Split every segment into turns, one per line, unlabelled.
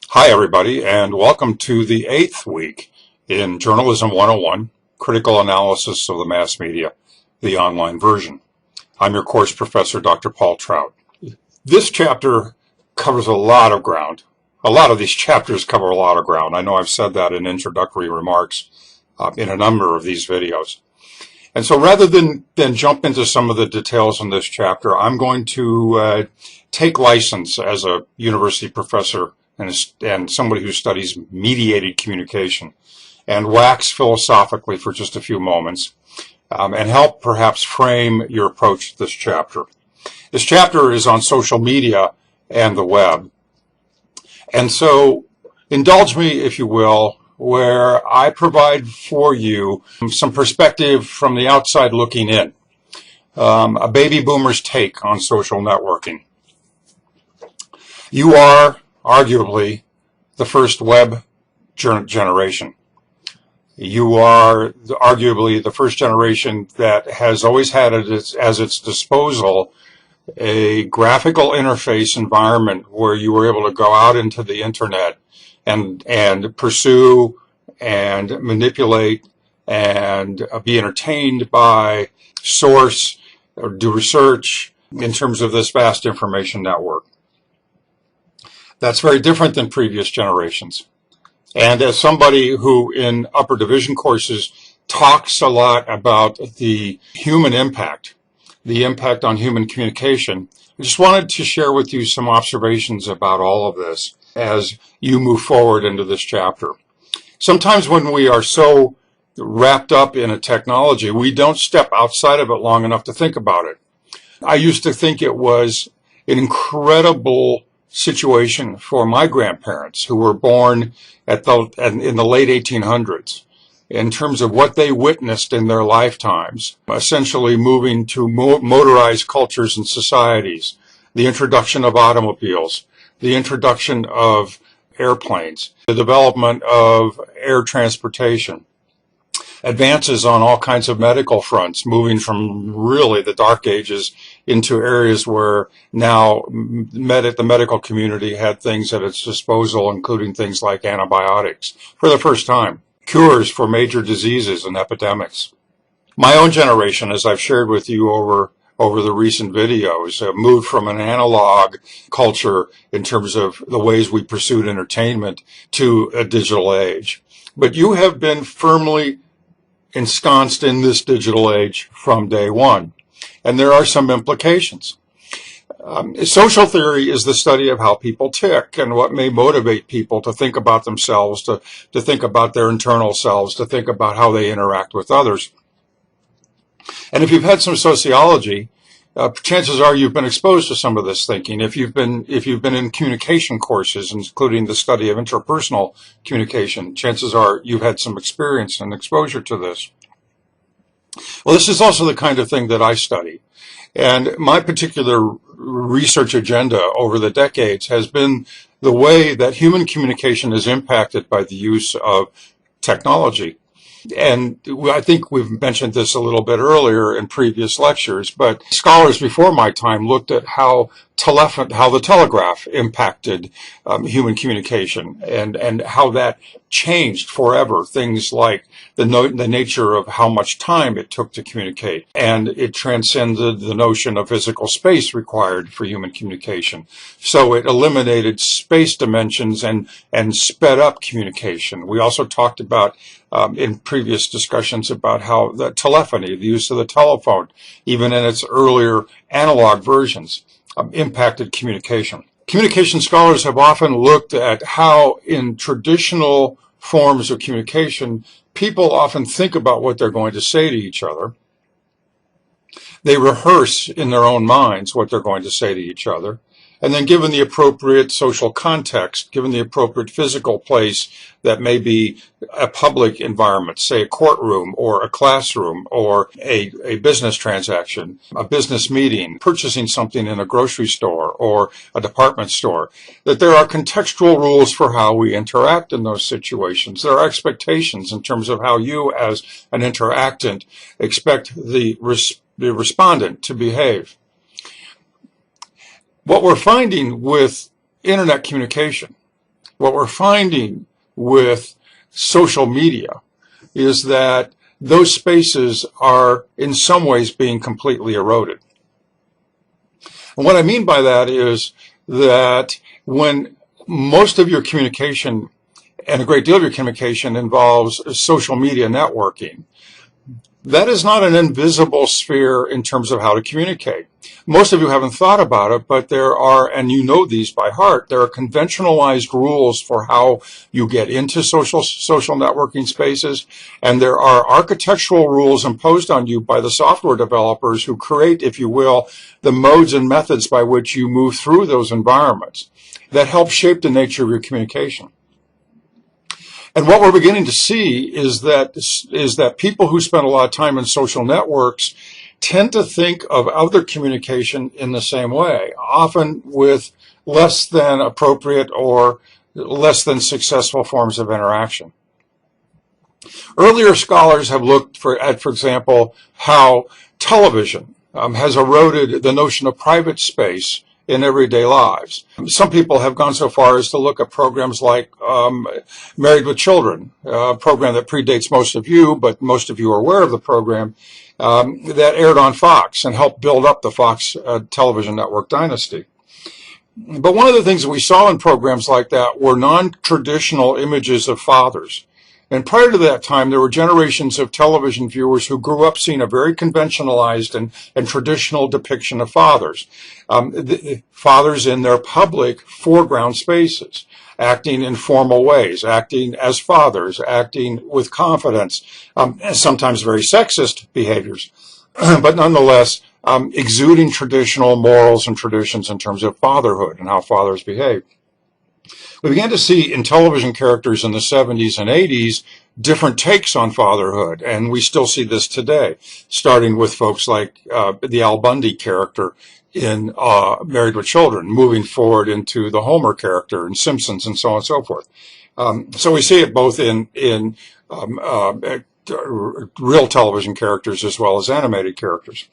Hi, everybody, and welcome to the 8th week in Journalism 101, Critical Analysis of the Mass Media, the online version. I'm your course professor, Dr. Paul Trout. This chapter covers a lot of ground. A lot of these chapters cover a lot of ground. I know I've said that in introductory remarks in a number of these videos. And so rather than jump into some of the details in this chapter, I'm going to take license as a university professor and somebody who studies mediated communication and wax philosophically for just a few moments and help perhaps frame your approach to this chapter. This chapter is on social media and the web. And so indulge me, if you will, where I provide for you some perspective from the outside looking in, a baby boomer's take on social networking. You are arguably the first web generation. You are arguably the first generation that has always had as its disposal a graphical interface environment where you were able to go out into the internet and pursue and manipulate and be entertained by, source or do research in terms of this vast information network. That's very different than previous generations. And as somebody who in upper division courses talks a lot about the human impact, the impact on human communication, I just wanted to share with you some observations about all of this as you move forward into this chapter. Sometimes when we are so wrapped up in a technology, we don't step outside of it long enough to think about it. I used to think it was an incredible situation for my grandparents who were born in the late 1800s in terms of what they witnessed in their lifetimes, essentially moving to motorized cultures and societies, the introduction of automobiles, the introduction of airplanes, the development of air transportation, advances on all kinds of medical fronts, moving from really the dark ages into areas where now the medical community had things at its disposal, including things like antibiotics for the first time, cures for major diseases and epidemics. My own generation, as I've shared with you over the recent videos, moved from an analog culture in terms of the ways we pursued entertainment to a digital age. But you have been firmly ensconced in this digital age from day one. And there are some implications. Social theory is the study of how people tick and what may motivate people to think about themselves, to think about their internal selves, to think about how they interact with others. And if you've had some sociology, chances are you've been exposed to some of this thinking. If you've been in communication courses, including the study of interpersonal communication, chances are you've had some experience and exposure to this. Well, this is also the kind of thing that I study. And my particular research agenda over the decades has been the way that human communication is impacted by the use of technology. And I think we've mentioned this a little bit earlier in previous lectures, but scholars before my time looked at how the telegraph impacted human communication and how that changed forever. Things like the nature of how much time it took to communicate, and it transcended the notion of physical space required for human communication. So it eliminated space dimensions and sped up communication. We also talked about in previous discussions about how the telephony, the use of the telephone, even in its earlier analog versions, impacted communication. Communication scholars have often looked at how in traditional forms of communication, people often think about what they're going to say to each other. They rehearse in their own minds what they're going to say to each other. And then given the appropriate social context, given the appropriate physical place that may be a public environment, say a courtroom or a classroom or a business transaction, a business meeting, purchasing something in a grocery store or a department store, that there are contextual rules for how we interact in those situations. There are expectations in terms of how you as an interactant expect the respondent to behave. What we're finding with internet communication What we're finding with social media is that those spaces are in some ways being completely eroded. And what I mean by that is that when most of your communication and a great deal of your communication involves social media networking, that is not an invisible sphere in terms of how to communicate. Most of you haven't thought about it, but there are, and you know these by heart, there are conventionalized rules for how you get into social networking spaces, and there are architectural rules imposed on you by the software developers who create, if you will, the modes and methods by which you move through those environments that help shape the nature of your communication. And what we're beginning to see is that people who spend a lot of time in social networks tend to think of other communication in the same way, often with less than appropriate or less than successful forms of interaction. Earlier scholars have looked at, for example, how television has eroded the notion of private space in everyday lives. Some people have gone so far as to look at programs like Married with Children, a program that predates most of you, but most of you are aware of the program, that aired on Fox and helped build up the Fox television network dynasty. But one of the things that we saw in programs like that were non-traditional images of fathers. And prior to that time, there were generations of television viewers who grew up seeing a very conventionalized and traditional depiction of fathers. Fathers in their public foreground spaces, acting in formal ways, acting as fathers, acting with confidence, sometimes very sexist behaviors, but nonetheless exuding traditional morals and traditions in terms of fatherhood and how fathers behave. We began to see in television characters in the 70s and 80s different takes on fatherhood, and we still see this today, starting with folks like the Al Bundy character in Married with Children, moving forward into the Homer character in Simpsons, and so on and so forth. So we see it both in real television characters as well as animated characters.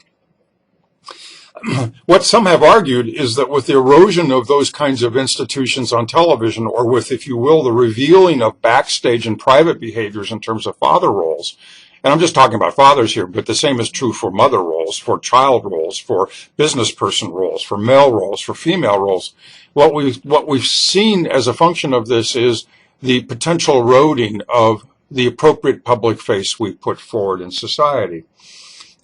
What some have argued is that with the erosion of those kinds of institutions on television, or with, if you will, the revealing of backstage and private behaviors in terms of father roles, and I'm just talking about fathers here, but the same is true for mother roles, for child roles, for business person roles, for male roles, for female roles. What we've seen as a function of this is the potential eroding of the appropriate public face we put forward in society.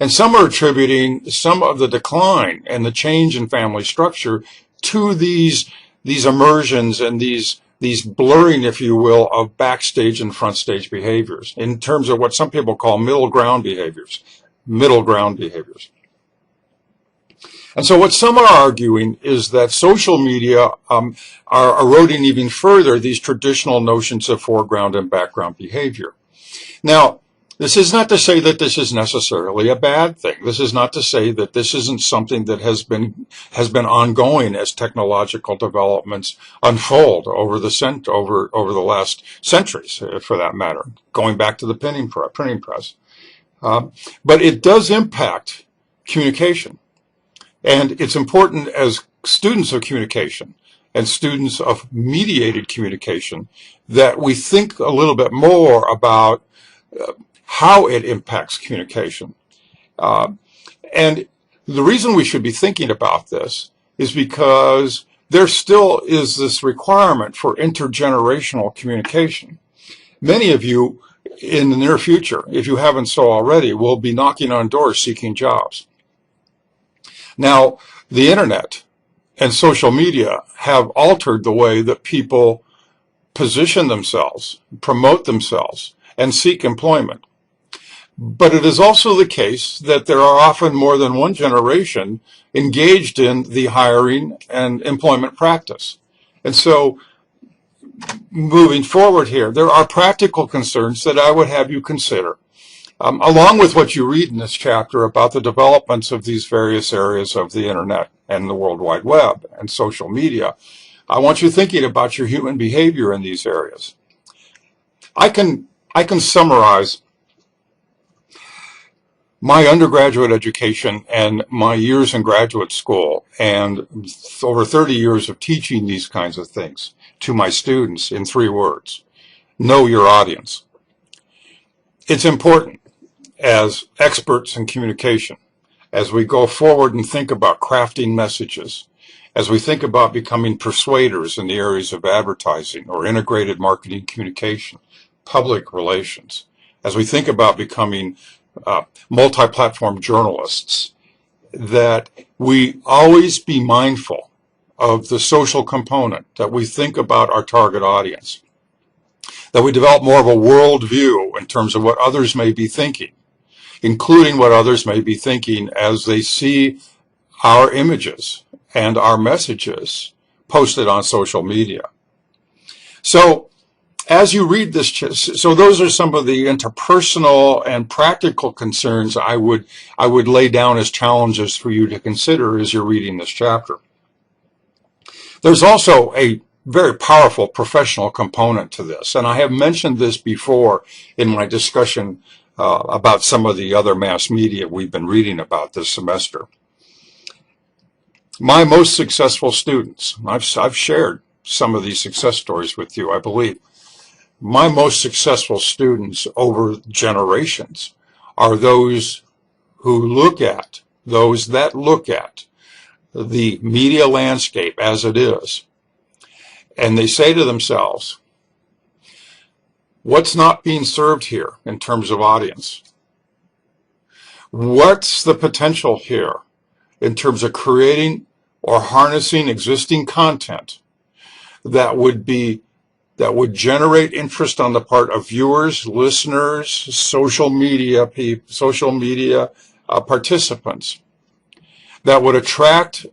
And some are attributing some of the decline and the change in family structure to these immersions and these blurring, if you will, of backstage and front stage behaviors in terms of what some people call middle ground behaviors. And so what some are arguing is that social media are eroding even further these traditional notions of foreground and background behavior. Now, this is not to say that this is necessarily a bad thing. This is not to say that this isn't something that has been ongoing as technological developments unfold over the last centuries, for that matter, going back to the printing press. But it does impact communication, and it's important as students of communication and students of mediated communication that we think a little bit more about how it impacts communication. And the reason we should be thinking about this is because there still is this requirement for intergenerational communication. Many of you in the near future, if you haven't so already, will be knocking on doors seeking jobs. Now, the internet and social media have altered the way that people position themselves, promote themselves, and seek employment. But it is also the case that there are often more than one generation engaged in the hiring and employment practice. And so, moving forward here, there are practical concerns that I would have you consider, along with what you read in this chapter about the developments of these various areas of the internet and the World Wide Web and social media. I want you thinking about your human behavior in these areas. I can summarize My undergraduate education and my years in graduate school and over 30 years of teaching these kinds of things to my students in 3 words: know your audience. It's important as experts in communication, as we go forward and think about crafting messages, as we think about becoming persuaders in the areas of advertising or integrated marketing communication, public relations, as we think about becoming multi-platform journalists, that we always be mindful of the social component, that we think about our target audience, that we develop more of a worldview in terms of what others may be thinking, including what others may be thinking as they see our images and our messages posted on social media. So as you read this, so those are some of the interpersonal and practical concerns I would lay down as challenges for you to consider as you're reading this chapter. There's also a very powerful professional component to this, and I have mentioned this before in my discussion about some of the other mass media we've been reading about this semester. My most successful students, I've shared some of these success stories with you, I believe. My most successful students over generations are those that look at the media landscape as it is, and they say to themselves, what's not being served here in terms of audience? What's the potential here in terms of creating or harnessing existing content that would generate interest on the part of viewers, listeners, social media participants, that would attract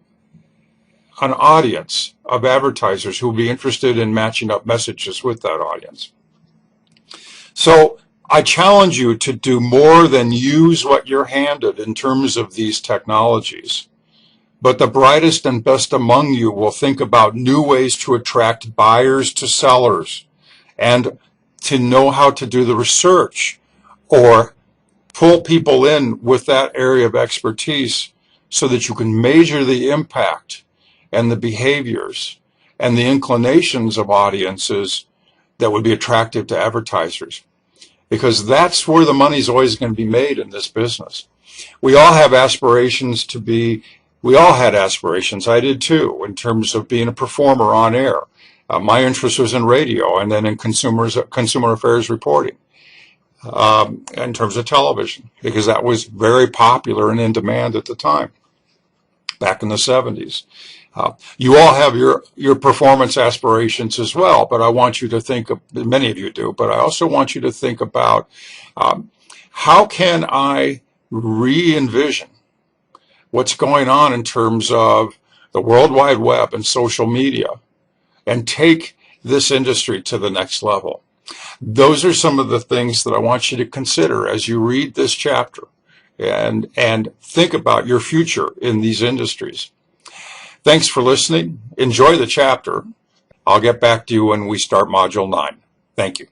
an audience of advertisers who would be interested in matching up messages with that audience. So I challenge you to do more than use what you're handed in terms of these technologies. But the brightest and best among you will think about new ways to attract buyers to sellers and to know how to do the research or pull people in with that area of expertise so that you can measure the impact and the behaviors and the inclinations of audiences that would be attractive to advertisers. Because that's where the money's always going to be made in this business. We all have aspirations we all had aspirations, I did too, in terms of being a performer on air. My interest was in radio and then in consumer affairs reporting in terms of television, because that was very popular and in demand at the time, back in the 70s. You all have your performance aspirations as well, but I want you to think of, many of you do, but I also want you to think about how can I re-envision what's going on in terms of the World Wide Web and social media and take this industry to the next level. Those are some of the things that I want you to consider as you read this chapter and think about your future in these industries. Thanks for listening. Enjoy the chapter. I'll get back to you when we start Module 9. Thank you.